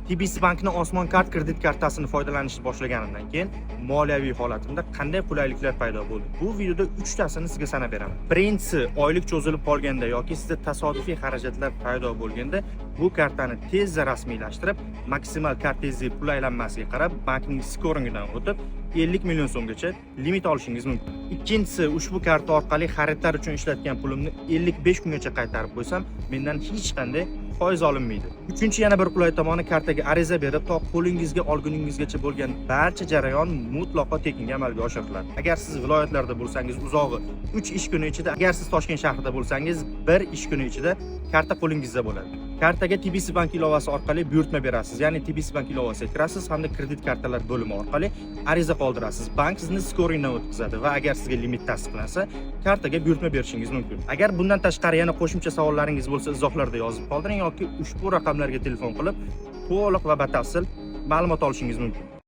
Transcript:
TBC bankning Osmon kart kredit kartasini foydalanishni boshlaganimdan keyin moliyaviy holatimda qanday qulayliklar paydo bo'ldi? Bu videoda 3 tasini sizga sanab beraman. Birinchisi, oylik cho'zilib qolganda yoki sizda tasodifiy xarajatlar paydo bo'lganda bu kartani tezda rasmiylashtirib, maksimal kart tezligi pul aylanmasiga qarab bankning skoringidan o'tib 50 million so'mgacha limit olishingiz mumkin. Ikkinchisi, ushbu karta orqali xaridlar uchun ishlatgan pulimni 55 kungacha qaytarib qo'ysam, mendan hech qanday foiz olinmaydi. Uchinchi yana bir qulay tomoni, kartaga ariza berib, to qo'lingizga olguningizgacha bo'lgan barcha jarayon mutlaqo tekinga amalga oshiriladi. Agar siz viloyatlarda bo'lsangiz, uzog'i 3 ish kuni ichida, agar siz Toshkent shahrida bo'lsangiz, 1 ish kuni ichida karta qo'lingizda bo'ladi. Kartaga TBC bank ilovasi orqali buyurtma berasiz, ya'ni TBC bank ilovasiga kirasiz hamda kredit kartalar bo'limi orqali ariza qoldirasiz. Bank sizni skoringdan o'tkazadi va agar sizga limit tasdiqlansa, kartaga buyurtma berishingiz mumkin. Agar bundan tashqari yana qo'shimcha savollaringiz bo'lsa, izohlarda yozib qoldiring yoki ushbu raqamlarga telefon qilib to'liq va batafsil ma'lumot olishingiz mumkin.